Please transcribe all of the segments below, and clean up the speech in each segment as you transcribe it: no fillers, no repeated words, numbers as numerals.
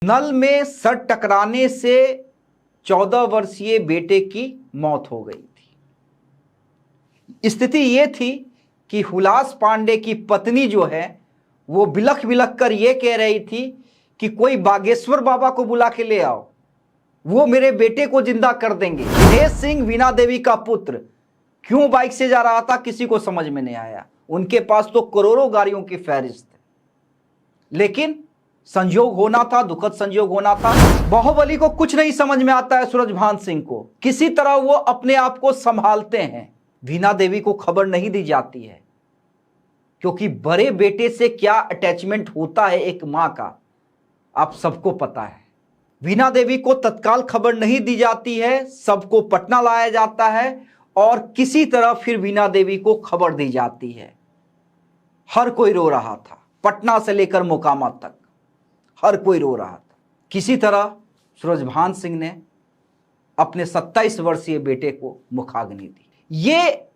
नल में सर टकराने से 14 वर्षीय बेटे की मौत हो गई थी। स्थिति यह थी कि हुलास पांडे की पत्नी जो है वो बिलख बिलख कर यह कह रही थी कि कोई बागेश्वर बाबा को बुला के ले आओ, वो मेरे बेटे को जिंदा कर देंगे। दिनेश सिंह वीणा देवी का पुत्र क्यों बाइक से जा रहा था किसी को समझ में नहीं आया। उनके पास तो करोड़ों गाड़ियों की फहरिस्त है, लेकिन संयोग होना था, दुखद संयोग होना था। बाहुबली को कुछ नहीं समझ में आता है। सूरजभान सिंह को किसी तरह वो अपने आप को संभालते हैं। वीणा देवी को खबर नहीं दी जाती है, क्योंकि बड़े बेटे से क्या अटैचमेंट होता है एक मां का आप सबको पता है। वीणा देवी को तत्काल खबर नहीं दी जाती है, सबको पटना लाया जाता है और किसी तरह फिर वीणा देवी को खबर दी जाती है। हर कोई रो रहा था, पटना से लेकर मोकामा तक हर कोई रो रहा था। किसी तरह सूरजभान सिंह ने अपने 27 वर्षीय बेटे को मुखाग्नि दी। ये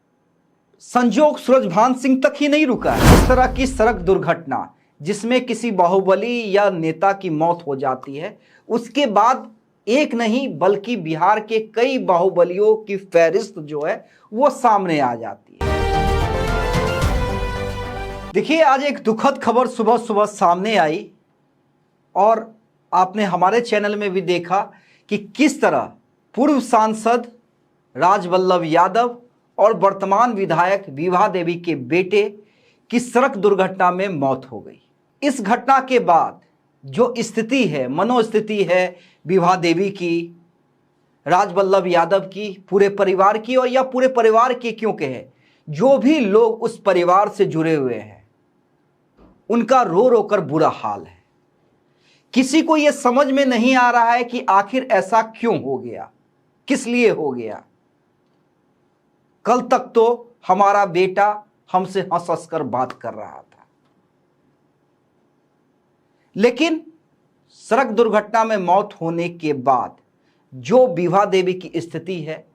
संजोग सूरजभान सिंह तक ही नहीं रुका है। इस तरह की सड़क दुर्घटना जिसमें किसी बाहुबली या नेता की मौत हो जाती है, उसके बाद एक नहीं बल्कि बिहार के कई बाहुबलियों की फहरिस्त जो है वो सामने आ जाती है। देखिए, आज एक दुखद खबर सुबह सुबह सामने आई और आपने हमारे चैनल में भी देखा कि किस तरह पूर्व सांसद राजवल्लभ यादव और वर्तमान विधायक विभा देवी के बेटे की सड़क दुर्घटना में मौत हो गई। इस घटना के बाद जो स्थिति है, मनोस्थिति है विभा देवी की, राजवल्लभ यादव की, पूरे परिवार की, और या पूरे परिवार की क्यों कहे, जो भी लोग उस परिवार से जुड़े हुए हैं उनका रो रो कर बुरा हाल है। किसी को यह समझ में नहीं आ रहा है कि आखिर ऐसा क्यों हो गया, किस लिए हो गया। कल तक तो हमारा बेटा हमसे हंस हंस कर बात कर रहा था, लेकिन सड़क दुर्घटना में मौत होने के बाद जो विभा देवी की स्थिति है,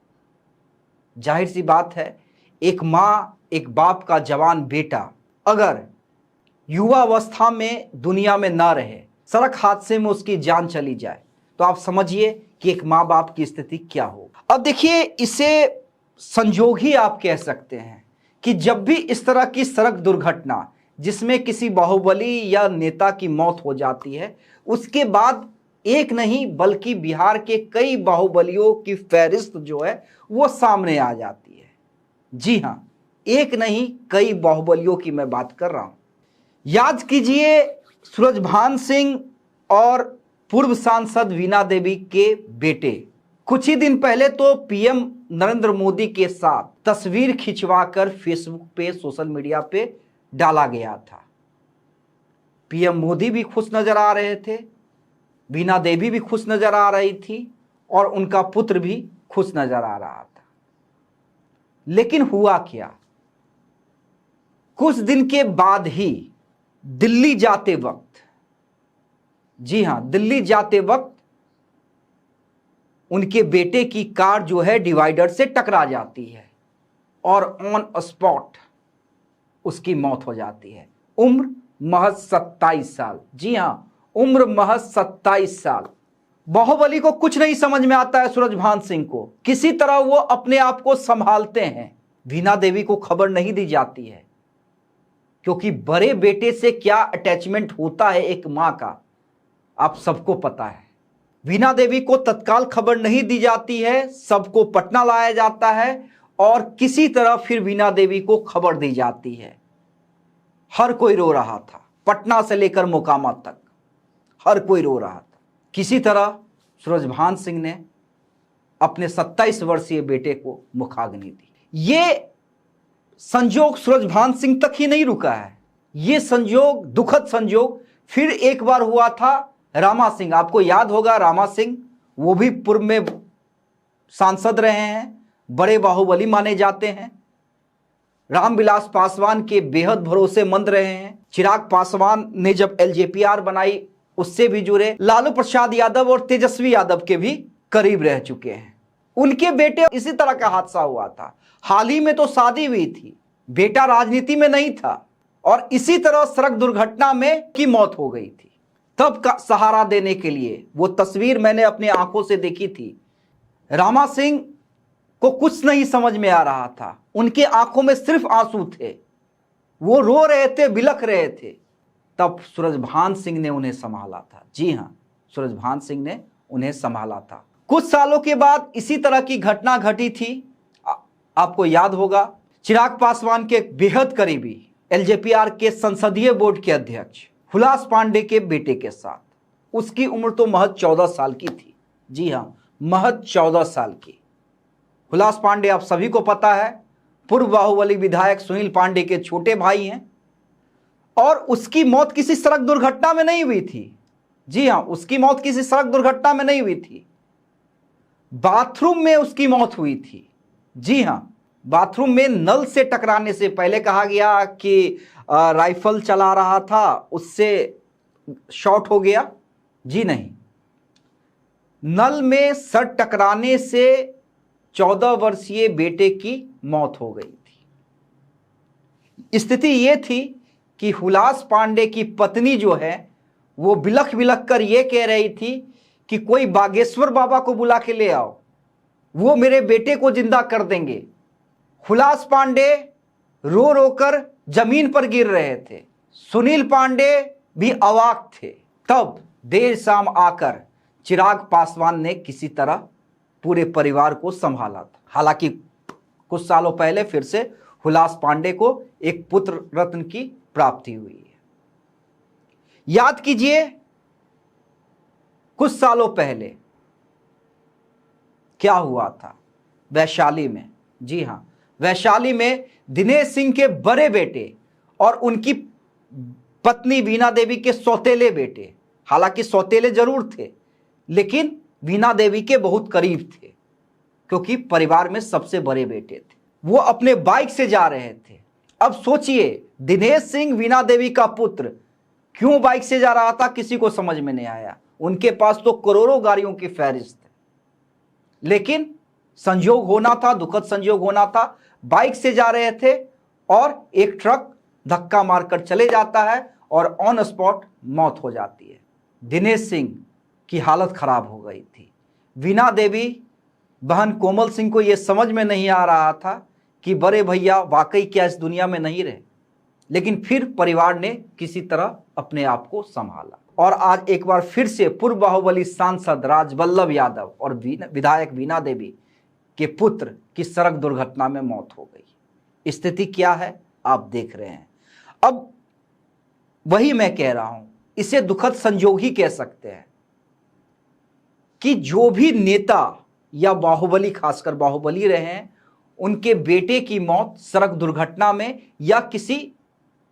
जाहिर सी बात है, एक मां एक बाप का जवान बेटा अगर युवा अवस्था में दुनिया में ना रहे, सड़क हादसे में उसकी जान चली जाए, तो आप समझिए कि एक मां बाप की स्थिति क्या हो। अब देखिए, इसे संजोग ही आप कह सकते हैं कि जब भी इस तरह की सड़क दुर्घटना जिसमें किसी बाहुबली या नेता की मौत हो जाती है, उसके बाद एक नहीं बल्कि बिहार के कई बाहुबलियों की फहरिस्त जो है वो सामने आ जाती है। जी हां, एक नहीं कई बाहुबलियों की मैं बात कर रहा हूं। याद कीजिए, सूरजभान सिंह और पूर्व सांसद वीणा देवी के बेटे कुछ ही दिन पहले तो पीएम नरेंद्र मोदी के साथ तस्वीर खिंचवाकर फेसबुक पे, सोशल मीडिया पे डाला गया था। पीएम मोदी भी खुश नजर आ रहे थे, वीणा देवी भी खुश नजर आ रही थी और उनका पुत्र भी खुश नजर आ रहा था। लेकिन हुआ क्या, कुछ दिन के बाद ही दिल्ली जाते वक्त, जी हां, दिल्ली जाते वक्त उनके बेटे की कार जो है डिवाइडर से टकरा जाती है और ऑन स्पॉट उसकी मौत हो जाती है। उम्र महज 27 साल। जी हां, उम्र महज 27 साल। बाहुबली को कुछ नहीं समझ में आता है। सूरजभान सिंह को किसी तरह वो अपने आप को संभालते हैं। वीणा देवी को खबर नहीं दी जाती है, क्योंकि बड़े बेटे से क्या अटैचमेंट होता है एक मां का आप सबको पता है। वीणा देवी को तत्काल खबर नहीं दी जाती है, सबको पटना लाया जाता है और किसी तरह फिर वीणा देवी को खबर दी जाती है। हर कोई रो रहा था, पटना से लेकर मोकामा तक हर कोई रो रहा था। किसी तरह सूरजभान सिंह ने अपने 27 वर्षीय बेटे को मुखाग्नि दी। ये संजोग सूरजभान सिंह तक ही नहीं रुका है। ये संजोग, दुखद संजोग फिर एक बार हुआ था रामा सिंह। आपको याद होगा, रामा सिंह वो भी पूर्व में सांसद रहे हैं, बड़े बाहुबली माने जाते हैं, रामविलास पासवान के बेहद भरोसेमंद रहे हैं। चिराग पासवान ने जब एलजेपीआर बनाई उससे भी जुड़े, लालू प्रसाद यादव और तेजस्वी यादव के भी करीब रह चुके हैं। उनके बेटे इसी तरह का हादसा हुआ था। हाल ही में तो शादी हुई थी, बेटा राजनीति में नहीं था और इसी तरह सड़क दुर्घटना में की मौत हो गई थी। तब का सहारा देने के लिए। वो तस्वीर मैंने अपनी आंखों से देखी थी। रामा सिंह को कुछ नहीं समझ में आ रहा था, उनके आंखों में सिर्फ आंसू थे, वो रो रहे थे, बिलख रहे थे। तब सूरजभान सिंह ने उन्हें संभाला था। जी हां, सूरजभान सिंह ने उन्हें संभाला था। कुछ सालों के बाद इसी तरह की घटना घटी थी। आपको याद होगा, चिराग पासवान के बेहद करीबी एलजेपीआर के संसदीय बोर्ड के अध्यक्ष हुलास पांडे के बेटे के साथ। उसकी उम्र तो महज 14 साल की थी। जी हां, महज 14 साल की। हुलास पांडे आप सभी को पता है, पूर्व बाहुबली विधायक सुनील पांडे के छोटे भाई हैं। और उसकी मौत किसी सड़क दुर्घटना में नहीं हुई थी। जी हां, उसकी मौत किसी सड़क दुर्घटना में नहीं हुई थी, बाथरूम में उसकी मौत हुई थी। जी हां, बाथरूम में नल से टकराने से, पहले कहा गया कि राइफल चला रहा था, उससे शॉट हो गया। जी नहीं, नल में सर टकराने से 14 वर्षीय बेटे की मौत हो गई थी। स्थिति यह थी कि हुलास पांडे की पत्नी जो है वो बिलख बिलख कर यह कह रही थी कि कोई बागेश्वर बाबा को बुला के ले आओ, वो मेरे बेटे को जिंदा कर देंगे। हुलास पांडे रो रो कर जमीन पर गिर रहे थे। सुनील पांडे भी अवाक थे। तब देर शाम आकर चिराग पासवान ने किसी तरह पूरे परिवार को संभाला था। हालांकि कुछ सालों पहले फिर से हुलास पांडे को एक पुत्र रत्न की प्राप्ति हुई है। याद कीजिए, कुछ सालों पहले क्या हुआ था वैशाली में। जी हां, वैशाली में दिनेश सिंह के बड़े बेटे और उनकी पत्नी वीणा देवी के सौतेले बेटे, हालांकि सौतेले जरूर थे लेकिन वीणा देवी के बहुत करीब थे क्योंकि परिवार में सबसे बड़े बेटे थे। वो अपने बाइक से जा रहे थे। अब सोचिए, दिनेश सिंह वीणा देवी का पुत्र क्यों बाइक से जा रहा था, किसी को समझ में नहीं आया। उनके पास तो करोड़ों गाड़ियों की फहरिस्त है, लेकिन संयोग होना था, दुखद संयोग होना था, बाइक से जा रहे थे और एक ट्रक धक्का मारकर चले जाता है और ऑन स्पॉट मौत हो जाती है। दिनेश सिंह की हालत खराब हो गई थी। वीणा देवी बहन कोमल सिंह को यह समझ में नहीं आ रहा था कि बड़े भैया वाकई क्या इस दुनिया में नहीं रहे, लेकिन फिर परिवार ने किसी तरह अपने आप को संभाला। और आज एक बार फिर से पूर्व बाहुबली सांसद राजवल्लभ यादव और विधायक वीणा देवी के पुत्र की सड़क दुर्घटना में मौत हो गई। स्थिति क्या है आप देख रहे हैं। अब वही मैं कह रहा हूं, इसे दुखद संयोग ही कह सकते हैं कि जो भी नेता या बाहुबली, खासकर बाहुबली रहे हैं, उनके बेटे की मौत सड़क दुर्घटना में या किसी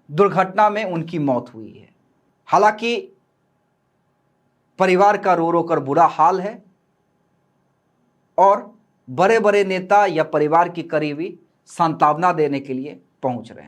दुर्घटना में उनकी मौत हुई है। हालांकि परिवार का रो रो कर बुरा हाल है और बड़े बड़े नेता या परिवार की करीबी सांत्वना देने के लिए पहुंच रहे हैं।